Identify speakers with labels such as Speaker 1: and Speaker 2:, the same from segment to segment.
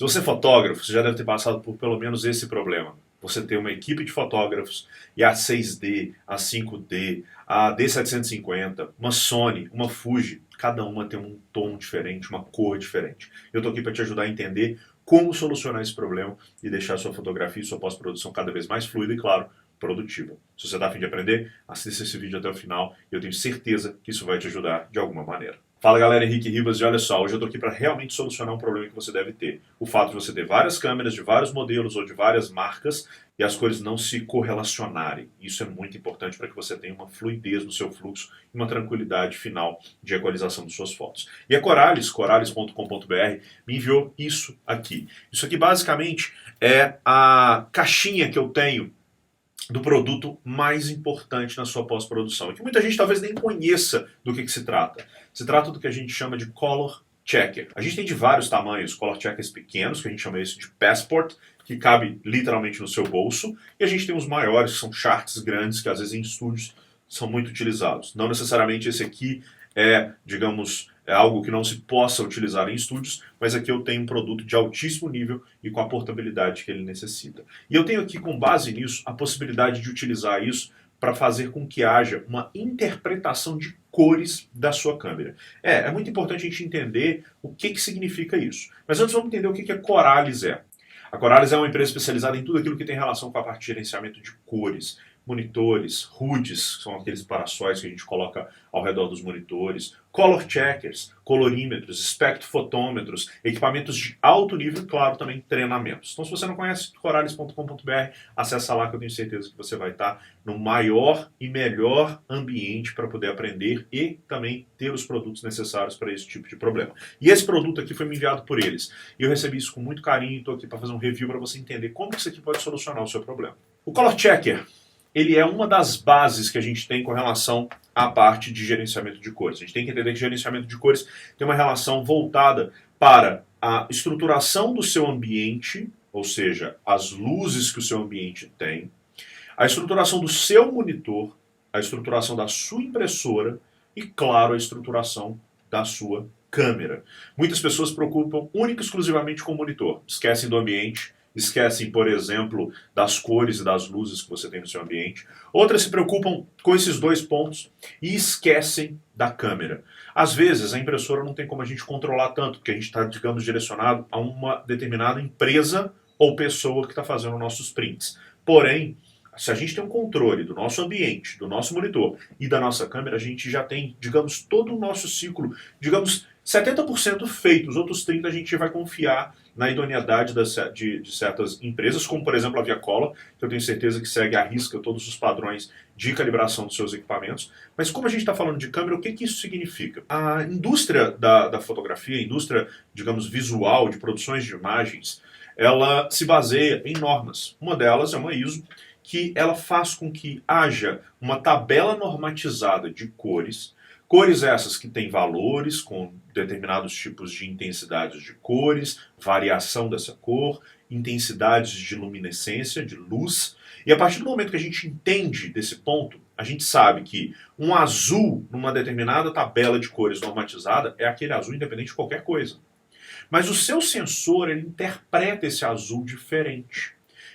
Speaker 1: Se você é fotógrafo, você já deve ter passado por pelo menos esse problema. Você tem uma equipe de fotógrafos e a 6D, a 5D, a D750, uma Sony, uma Fuji, cada uma tem um tom diferente, uma cor diferente. Eu estou aqui para te ajudar a entender como solucionar esse problema e deixar a sua fotografia e sua pós-produção cada vez mais fluida e, claro, produtiva. Se você está a fim de aprender, assista esse vídeo até o final e eu tenho certeza que isso vai te ajudar de alguma maneira. Fala galera, Henrique Ribas, e olha só, hoje eu estou aqui para realmente solucionar um problema que você deve ter. O fato de você ter várias câmeras de vários modelos ou de várias marcas e as cores não se correlacionarem. Isso é muito importante para que você tenha uma fluidez no seu fluxo e uma tranquilidade final de equalização de suas fotos. E a corales.com.br me enviou isso aqui. Isso aqui basicamente é a caixinha que eu tenho do produto mais importante na sua pós-produção, e que muita gente talvez nem conheça do que se trata. Se trata do que a gente chama de Color Checker. A gente tem de vários tamanhos, Color Checkers pequenos, que a gente chama isso de Passport, que cabe literalmente no seu bolso, e a gente tem os maiores, que são charts grandes, que às vezes em estúdios são muito utilizados. Não necessariamente esse aqui é, digamos, é algo que não se possa utilizar em estúdios, mas aqui eu tenho um produto de altíssimo nível e com a portabilidade que ele necessita. E eu tenho aqui, com base nisso, a possibilidade de utilizar isso para fazer com que haja uma interpretação de cores da sua câmera. É muito importante a gente entender o que significa isso. Mas antes vamos entender o que a Corales é. A Corales é uma empresa especializada em tudo aquilo que tem relação com a parte de gerenciamento de cores, monitores, HUDs, que são aqueles paraçóis que a gente coloca ao redor dos monitores, color checkers, colorímetros, espectrofotômetros, equipamentos de alto nível e, claro, também treinamentos. Então, se você não conhece corales.com.br, acessa lá que eu tenho certeza que você vai estar no maior e melhor ambiente para poder aprender e também ter os produtos necessários para esse tipo de problema. E esse produto aqui foi me enviado por eles. E eu recebi isso com muito carinho e estou aqui para fazer um review para você entender como isso aqui pode solucionar o seu problema. O Color Checker, ele é uma das bases que a gente tem com relação à parte de gerenciamento de cores. A gente tem que entender que gerenciamento de cores tem uma relação voltada para a estruturação do seu ambiente, ou seja, as luzes que o seu ambiente tem, a estruturação do seu monitor, a estruturação da sua impressora e, claro, a estruturação da sua câmera. Muitas pessoas se preocupam única e exclusivamente com o monitor, esquecem do ambiente, esquecem, por exemplo, das cores e das luzes que você tem no seu ambiente. Outras se preocupam com esses dois pontos e esquecem da câmera. Às vezes, a impressora não tem como a gente controlar tanto, porque a gente está, digamos, direcionado a uma determinada empresa ou pessoa que está fazendo nossos prints. Porém, se a gente tem um controle do nosso ambiente, do nosso monitor e da nossa câmera, a gente já tem, digamos, todo o nosso ciclo, digamos, 70% feito. Os outros 30% a gente vai confiar na idoneidade de certas empresas, como por exemplo a Viacolor, que eu tenho certeza que segue à risca todos os padrões de calibração dos seus equipamentos. Mas como a gente está falando de câmera, o que isso significa? A indústria da fotografia, a indústria, digamos, visual, de produções de imagens, ela se baseia em normas. Uma delas é uma ISO, que ela faz com que haja uma tabela normatizada de cores. Cores essas que têm valores com determinados tipos de intensidades de cores, variação dessa cor, intensidades de luminescência, de luz. E a partir do momento que a gente entende desse ponto, a gente sabe que um azul numa determinada tabela de cores normatizada é aquele azul independente de qualquer coisa. Mas o seu sensor, ele interpreta esse azul diferente.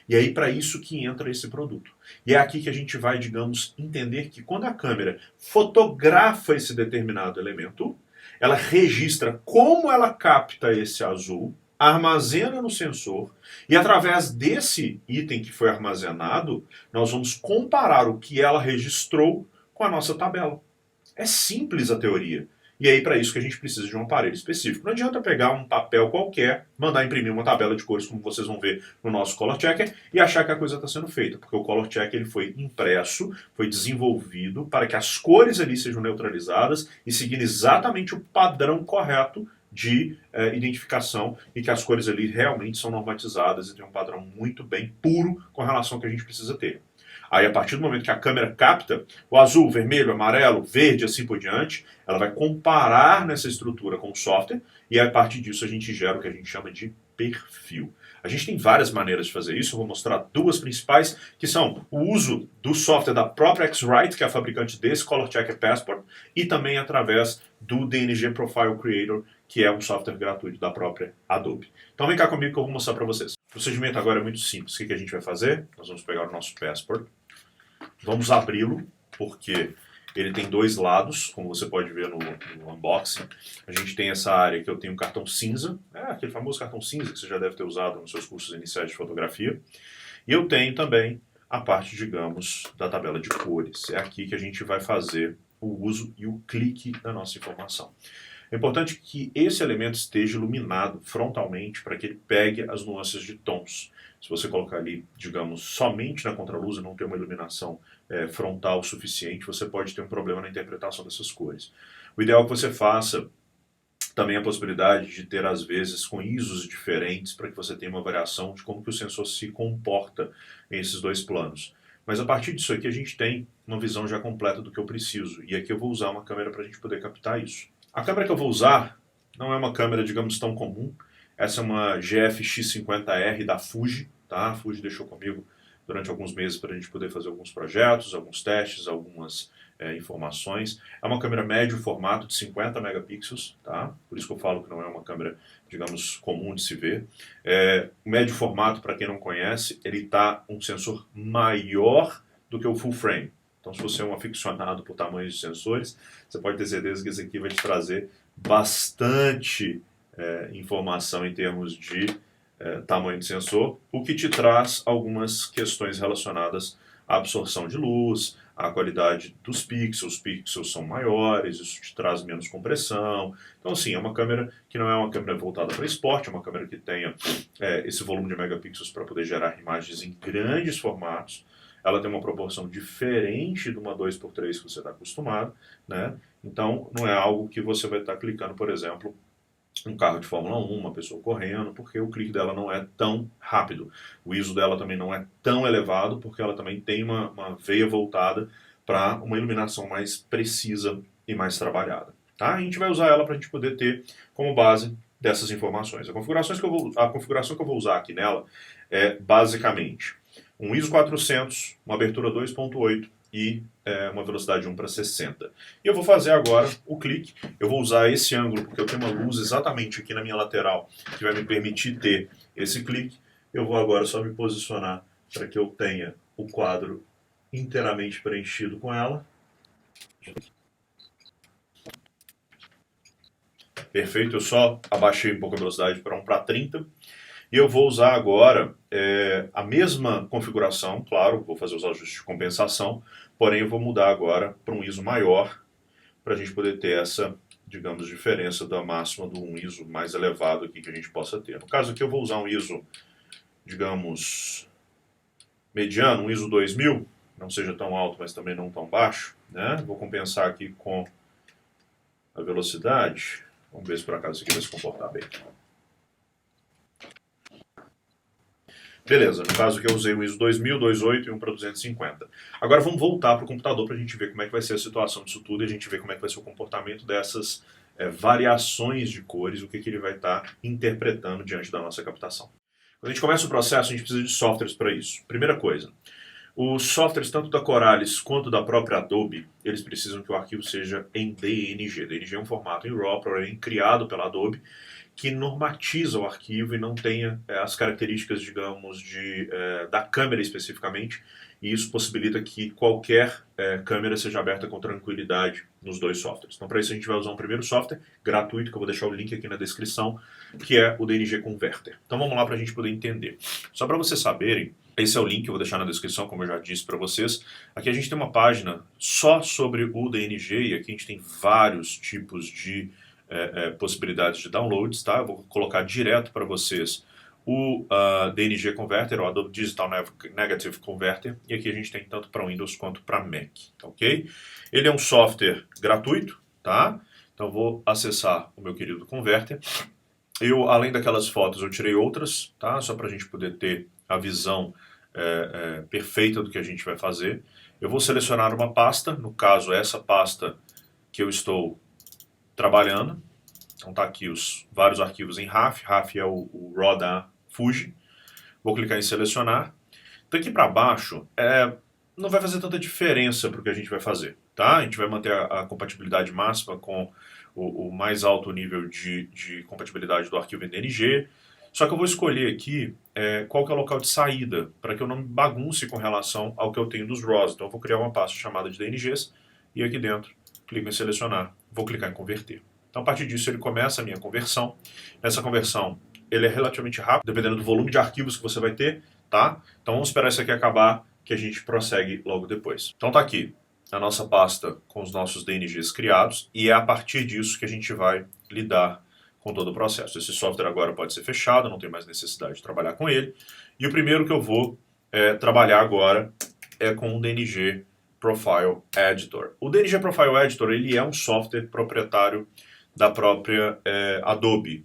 Speaker 1: E aí para isso que entra esse produto. E é aqui que a gente vai, digamos, entender que quando a câmera fotografa esse determinado elemento, ela registra como ela capta esse azul, armazena no sensor, e através desse item que foi armazenado, nós vamos comparar o que ela registrou com a nossa tabela. É simples a teoria. E aí, para isso que a gente precisa de um aparelho específico. Não adianta pegar um papel qualquer, mandar imprimir uma tabela de cores, como vocês vão ver no nosso Color Checker, e achar que a coisa está sendo feita. Porque o Color Checker ele foi impresso, foi desenvolvido para que as cores ali sejam neutralizadas e seguindo exatamente o padrão correto de identificação e que as cores ali realmente são normatizadas e tem um padrão muito bem puro com relação ao que a gente precisa ter. Aí, a partir do momento que a câmera capta o azul, vermelho, amarelo, verde, assim por diante, ela vai comparar nessa estrutura com o software e a partir disso a gente gera o que a gente chama de perfil. A gente tem várias maneiras de fazer isso, eu vou mostrar duas principais, que são o uso do software da própria X-Rite, que é a fabricante desse Color Checker Passport, e também através do DNG Profile Creator, que é um software gratuito da própria Adobe. Então vem cá comigo que eu vou mostrar para vocês. O procedimento agora é muito simples. O que a gente vai fazer? Nós vamos pegar o nosso Passport, vamos abri-lo, porque ele tem dois lados, como você pode ver no unboxing. A gente tem essa área que eu tenho um cartão cinza, aquele famoso cartão cinza que você já deve ter usado nos seus cursos iniciais de fotografia. E eu tenho também a parte, digamos, da tabela de cores. É aqui que a gente vai fazer o uso e o clique da nossa informação. É importante que esse elemento esteja iluminado frontalmente para que ele pegue as nuances de tons. Se você colocar ali, digamos, somente na contraluz e não ter uma iluminação frontal suficiente, você pode ter um problema na interpretação dessas cores. O ideal é que você faça também a possibilidade de ter, às vezes, com ISOs diferentes para que você tenha uma variação de como que o sensor se comporta em esses dois planos. Mas a partir disso aqui a gente tem uma visão já completa do que eu preciso. E aqui eu vou usar uma câmera para a gente poder captar isso. A câmera que eu vou usar não é uma câmera, digamos, tão comum. Essa é uma GF-X50R da Fuji. Tá? A Fuji deixou comigo durante alguns meses para a gente poder fazer alguns projetos, alguns testes, algumas informações. É uma câmera médio formato de 50 megapixels, tá? Por isso que eu falo que não é uma câmera, digamos, comum de se ver. O médio formato, para quem não conhece, ele está um sensor maior do que o full frame. Então, se você é um aficionado por tamanhos de sensores, você pode ter certeza que esse aqui vai te trazer bastante informação em termos de tamanho de sensor, o que te traz algumas questões relacionadas à absorção de luz, à qualidade dos pixels. Os pixels são maiores, isso te traz menos compressão. Então, assim, é uma câmera que não é uma câmera voltada para esporte, é uma câmera que tenha esse volume de megapixels para poder gerar imagens em grandes formatos. Ela tem uma proporção diferente de uma 2x3 que você está acostumado, né? Então, não é algo que você vai estar clicando, por exemplo, um carro de Fórmula 1, uma pessoa correndo, porque o clique dela não é tão rápido. O ISO dela também não é tão elevado, porque ela também tem uma veia voltada para uma iluminação mais precisa e mais trabalhada. Tá? A gente vai usar ela para a gente poder ter como base dessas informações. A configuração que eu vou usar aqui nela é basicamente um ISO 400, uma abertura 2.8 e uma velocidade de 1 para 60. E eu vou fazer agora o clique. Eu vou usar esse ângulo porque eu tenho uma luz exatamente aqui na minha lateral que vai me permitir ter esse clique. Eu vou agora só me posicionar para que eu tenha o quadro inteiramente preenchido com ela. Perfeito, eu só abaixei um pouco a velocidade para 1 para 30. E eu vou usar agora a mesma configuração, claro, vou fazer os ajustes de compensação, porém eu vou mudar agora para um ISO maior, para a gente poder ter essa, digamos, diferença da máxima de um ISO mais elevado aqui que a gente possa ter. No caso aqui eu vou usar um ISO, digamos, mediano, um ISO 2000, não seja tão alto, mas também não tão baixo, né? Vou compensar aqui com a velocidade, vamos ver se por acaso isso aqui vai se comportar bem. Beleza, no caso que eu usei o ISO 2000, 28 e 1 para 250. Agora vamos voltar para o computador para a gente ver como é que vai ser a situação disso tudo e a gente ver como é que vai ser o comportamento dessas variações de cores, o que ele vai estar interpretando diante da nossa captação. Quando a gente começa o processo, a gente precisa de softwares para isso. Primeira coisa, os softwares tanto da Corallis quanto da própria Adobe, eles precisam que o arquivo seja em DNG. DNG é um formato em RAW, porém criado pela Adobe, que normatiza o arquivo e não tenha as características, digamos, da câmera especificamente, e isso possibilita que qualquer câmera seja aberta com tranquilidade nos dois softwares. Então, para isso, a gente vai usar um primeiro software gratuito, que eu vou deixar o link aqui na descrição, que é o DNG Converter. Então, vamos lá para a gente poder entender. Só para vocês saberem, esse é o link que eu vou deixar na descrição, como eu já disse para vocês. Aqui a gente tem uma página só sobre o DNG, e aqui a gente tem vários tipos de possibilidades de downloads, tá? Eu vou colocar direto para vocês o DNG Converter, o Adobe Digital Negative Converter, e aqui a gente tem tanto para Windows quanto para Mac, ok? Ele é um software gratuito, tá? Então eu vou acessar o meu querido Converter. Eu, além daquelas fotos, eu tirei outras, tá? Só para a gente poder ter a visão perfeita do que a gente vai fazer. Eu vou selecionar uma pasta, no caso essa pasta que eu estou trabalhando. Então tá aqui os vários arquivos em RAF. RAF é o RAW da Fuji. Vou clicar em selecionar. Daqui para baixo não vai fazer tanta diferença para o que a gente vai fazer, tá? A gente vai manter a compatibilidade máxima com o mais alto nível de compatibilidade do arquivo em DNG. Só que eu vou escolher aqui qual que é o local de saída, para que eu não me bagunce com relação ao que eu tenho dos RAWs. Então eu vou criar uma pasta chamada de DNGs e aqui dentro clico em selecionar, vou clicar em converter. Então a partir disso ele começa a minha conversão. Nessa conversão ele é relativamente rápido, dependendo do volume de arquivos que você vai ter, tá? Então vamos esperar isso aqui acabar, que a gente prossegue logo depois. Então tá aqui a nossa pasta com os nossos DNGs criados e é a partir disso que a gente vai lidar com todo o processo. Esse software agora pode ser fechado, não tem mais necessidade de trabalhar com ele. E o primeiro que eu vou trabalhar agora é com o DNG Profile Editor. O DNG Profile Editor ele é um software proprietário da própria Adobe.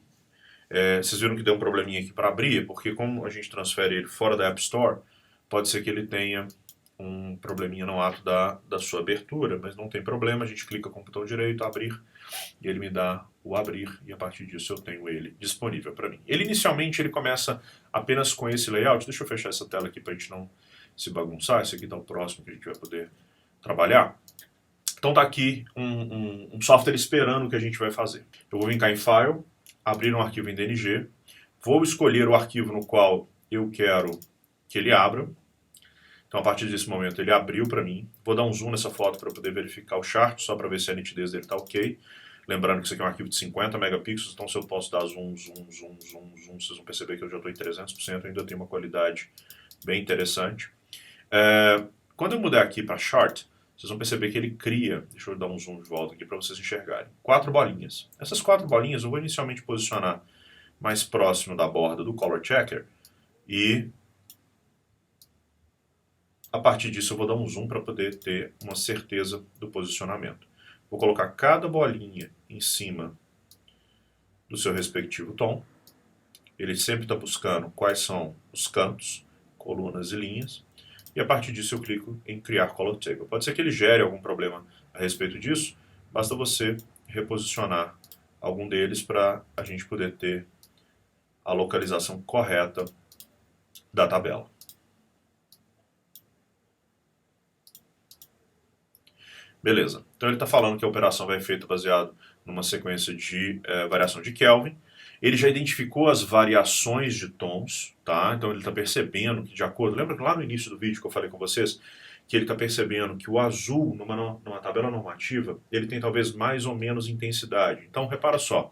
Speaker 1: Vocês viram que deu um probleminha aqui para abrir, porque como a gente transfere ele fora da App Store, pode ser que ele tenha um probleminha no ato da sua abertura, mas não tem problema, a gente clica com o botão direito, abrir, e ele me dá o abrir, e a partir disso eu tenho ele disponível para mim. Ele inicialmente ele começa apenas com esse layout. Deixa eu fechar essa tela aqui para a gente não se bagunçar. Esse aqui está o próximo que a gente vai poder trabalhar. Então está aqui um software esperando o que a gente vai fazer. Eu vou vir cá em File, abrir um arquivo em DNG, vou escolher o arquivo no qual eu quero que ele abra. Então, a partir desse momento, ele abriu para mim. Vou dar um zoom nessa foto para poder verificar o chart, só para ver se a nitidez dele está ok. Lembrando que isso aqui é um arquivo de 50 megapixels, então se eu posso dar zoom, vocês vão perceber que eu já estou em 300%, ainda tem uma qualidade bem interessante. Quando eu mudar aqui para chart, vocês vão perceber que ele cria, deixa eu dar um zoom de volta aqui para vocês enxergarem, 4 bolinhas. Essas 4 bolinhas eu vou inicialmente posicionar mais próximo da borda do Color Checker e a partir disso eu vou dar um zoom para poder ter uma certeza do posicionamento. Vou colocar cada bolinha em cima do seu respectivo tom. Ele sempre está buscando quais são os cantos, colunas e linhas. E a partir disso eu clico em criar Color Table. Pode ser que ele gere algum problema a respeito disso. Basta você reposicionar algum deles para a gente poder ter a localização correta da tabela. Beleza, então ele está falando que a operação vai ser feita baseado numa sequência de variação de Kelvin. Ele já identificou as variações de tons, tá? Então ele está percebendo que de acordo... Lembra que lá no início do vídeo que eu falei com vocês que ele está percebendo que o azul, numa tabela normativa, ele tem talvez mais ou menos intensidade. Então repara só,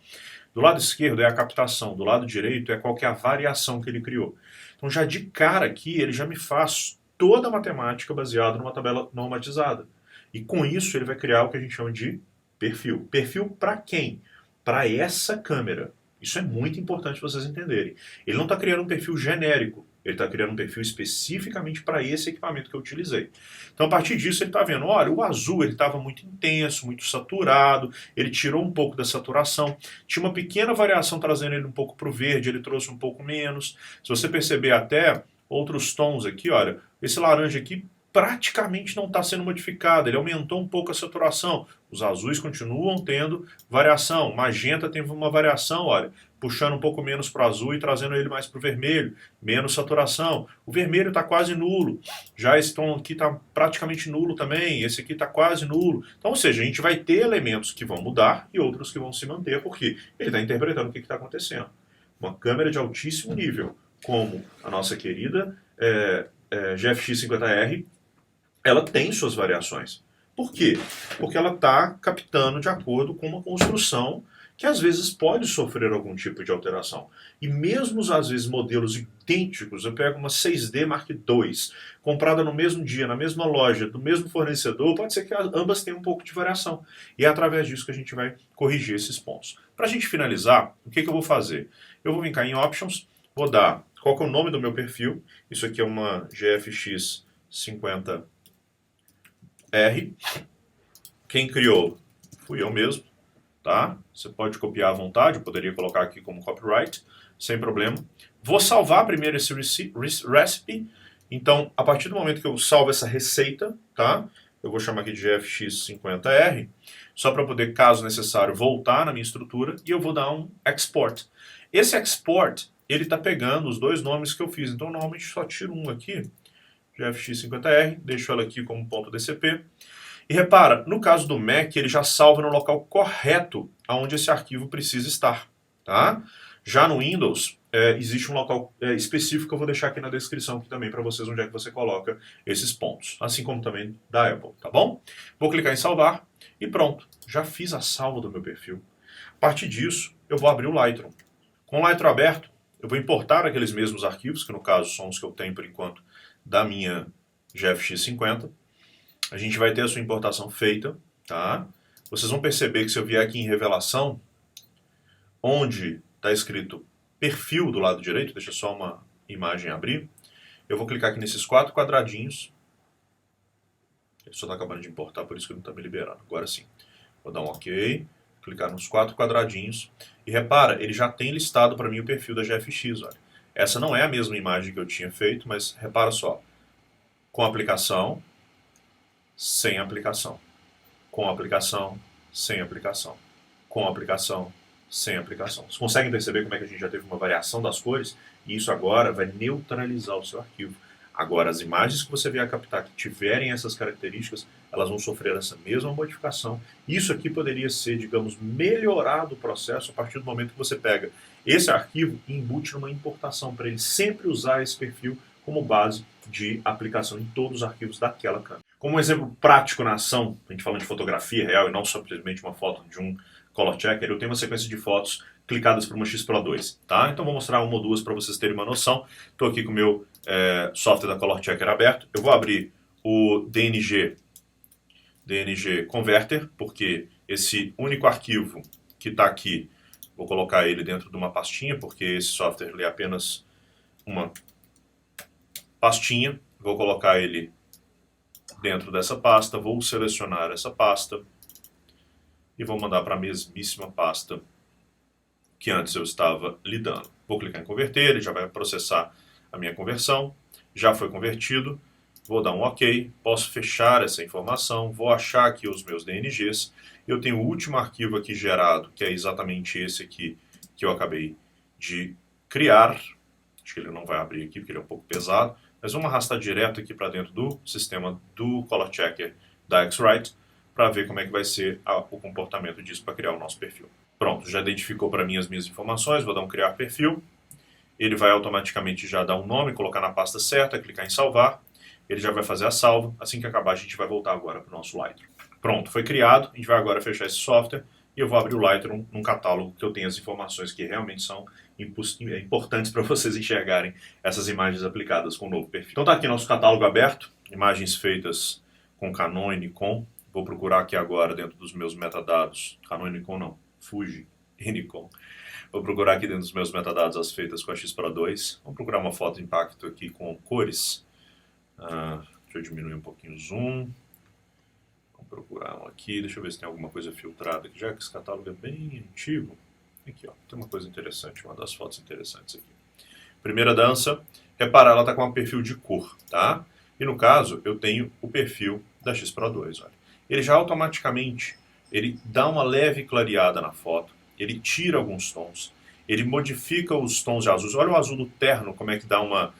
Speaker 1: do lado esquerdo é a captação, do lado direito é qual que é a variação que ele criou. Então já de cara aqui ele já me faz toda a matemática baseada numa tabela normatizada. E com isso ele vai criar o que a gente chama de perfil. Perfil para quem? Para essa câmera. Isso é muito importante vocês entenderem. Ele não está criando um perfil genérico, ele está criando um perfil especificamente para esse equipamento que eu utilizei. Então a partir disso ele está vendo, olha, o azul ele estava muito intenso, muito saturado, ele tirou um pouco da saturação, tinha uma pequena variação trazendo ele um pouco para o verde, ele trouxe um pouco menos. Se você perceber até outros tons aqui, olha, esse laranja aqui praticamente não está sendo modificado, ele aumentou um pouco a saturação. Os azuis continuam tendo variação, magenta tem uma variação, olha, puxando um pouco menos para o azul e trazendo ele mais para o vermelho, menos saturação. O vermelho está quase nulo, já esse tom aqui está praticamente nulo também, esse aqui está quase nulo. Então, ou seja, a gente vai ter elementos que vão mudar e outros que vão se manter, porque ele está interpretando o que está acontecendo. Uma câmera de altíssimo nível, como a nossa querida GFX 50R, ela tem suas variações. Por quê? Porque ela está captando de acordo com uma construção que às vezes pode sofrer algum tipo de alteração. E mesmo às vezes modelos idênticos, eu pego uma 6D Mark II, comprada no mesmo dia, na mesma loja, do mesmo fornecedor, pode ser que ambas tenham um pouco de variação. E é através disso que a gente vai corrigir esses pontos. Para a gente finalizar, o que eu vou fazer? Eu vou vir cá em Options, vou dar qual que é o nome do meu perfil. Isso aqui é uma GFX 50R. Quem criou fui eu mesmo, tá? Você pode copiar à vontade, eu poderia colocar aqui como copyright, sem problema. Vou salvar primeiro esse recipe. Então, a partir do momento que eu salvo essa receita, tá? Eu vou chamar aqui de GFX 50R, só para poder, caso necessário, voltar na minha estrutura, e eu vou dar um export. Esse export, ele está pegando os dois nomes que eu fiz, então normalmente só tiro um aqui, GFX 50R, deixo ela aqui como .dcp, E repara, no caso do Mac, ele já salva no local correto onde esse arquivo precisa estar. Tá? Já no Windows, existe um local específico que eu vou deixar aqui na descrição aqui também para vocês onde é que você coloca esses pontos, assim como também da Apple, tá bom? Vou clicar em salvar e pronto, já fiz a salva do meu perfil. A partir disso, eu vou abrir o Lightroom. Com o Lightroom aberto, eu vou importar aqueles mesmos arquivos, que no caso são os que eu tenho por enquanto da minha GFX 50. A gente vai ter a sua importação feita, tá? Vocês vão perceber que se eu vier aqui em revelação, onde está escrito perfil do lado direito, deixa só uma imagem abrir, eu vou clicar aqui nesses 4 quadradinhos. Ele só está acabando de importar, por isso que ele não está me liberando. Agora sim. Vou dar um OK, clicar nos 4 quadradinhos e repara, ele já tem listado para mim o perfil da GFX. Olha. Essa não é a mesma imagem que eu tinha feito, mas repara só. Com aplicação, sem aplicação. Com aplicação, sem aplicação. Com aplicação, sem aplicação. Vocês conseguem perceber como é que a gente já teve uma variação das cores? E isso agora vai neutralizar o seu arquivo. Agora, as imagens que você vier captar que tiverem essas características, elas vão sofrer essa mesma modificação. Isso aqui poderia ser, digamos, melhorado o processo a partir do momento que você pega esse arquivo e embute numa importação para ele sempre usar esse perfil como base de aplicação em todos os arquivos daquela câmera. Como um exemplo prático na ação, a gente falando de fotografia real e não simplesmente uma foto de um Color Checker, eu tenho uma sequência de fotos clicadas por uma X Pro 2, tá? Então vou mostrar uma ou duas para vocês terem uma noção. Estou aqui com o meu software da Color Checker aberto. Eu vou abrir o DNG Converter, porque esse único arquivo que está aqui, vou colocar ele dentro de uma pastinha, porque esse software é apenas uma pastinha. Vou colocar ele dentro dessa pasta, vou selecionar essa pasta e vou mandar para a mesmíssima pasta que antes eu estava lidando. Vou clicar em converter, ele já vai processar a minha conversão, já foi convertido, vou dar um OK, posso fechar essa informação, vou achar aqui os meus DNGs, eu tenho o último arquivo aqui gerado, que é exatamente esse aqui que eu acabei de criar, acho que ele não vai abrir aqui porque ele é um pouco pesado, mas vamos arrastar direto aqui para dentro do sistema do Color Checker da X-Rite para ver como é que vai ser o comportamento disso para criar o nosso perfil. Pronto, já identificou para mim as minhas informações, vou dar um criar perfil, ele vai automaticamente já dar um nome, colocar na pasta certa, clicar em salvar, ele já vai fazer a salva, assim que acabar a gente vai voltar agora para o nosso Lightroom. Pronto, foi criado, a gente vai agora fechar esse software e eu vou abrir o Lightroom num catálogo que eu tenho as informações que realmente são importantes para vocês enxergarem essas imagens aplicadas com o novo perfil. Então tá aqui nosso catálogo aberto, imagens feitas com Canon e Nikon. Vou procurar aqui agora dentro dos meus metadados, Canon e Nikon não, Fuji e Nikon. Vou procurar aqui dentro dos meus metadados as feitas com a X Pro 2. Vamos procurar uma foto de impacto aqui com cores. Deixa eu diminuir um pouquinho o zoom. Vamos procurar um aqui, deixa eu ver se tem alguma coisa filtrada aqui, já que esse catálogo é bem antigo. Aqui, ó, tem uma coisa interessante, uma das fotos interessantes aqui. Primeira dança, repara, ela está com um perfil de cor, tá? E no caso, eu tenho o perfil da X Pro 2, olha. Ele já automaticamente, ele dá uma leve clareada na foto, ele tira alguns tons, ele modifica os tons de azul. Olha o azul do terno, como é que dá uma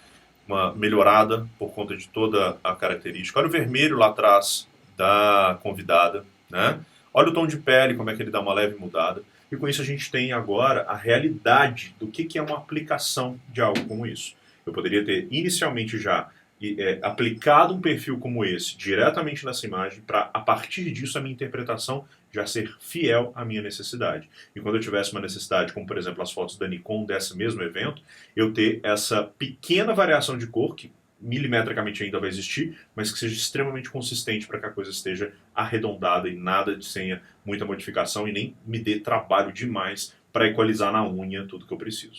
Speaker 1: melhorada por conta de toda a característica. Olha o vermelho lá atrás da convidada, né? Olha o tom de pele, como é que ele dá uma leve mudada. E com isso a gente tem agora a realidade do que é uma aplicação de algo como isso. Eu poderia ter inicialmente já aplicado um perfil como esse diretamente nessa imagem para, a partir disso, a minha interpretação já ser fiel à minha necessidade. E quando eu tivesse uma necessidade, como por exemplo as fotos da Nikon desse mesmo evento, eu ter essa pequena variação de cor, que milimetricamente ainda vai existir, mas que seja extremamente consistente para que a coisa esteja arredondada e nada de tenha muita modificação e nem me dê trabalho demais para equalizar na unha tudo que eu preciso.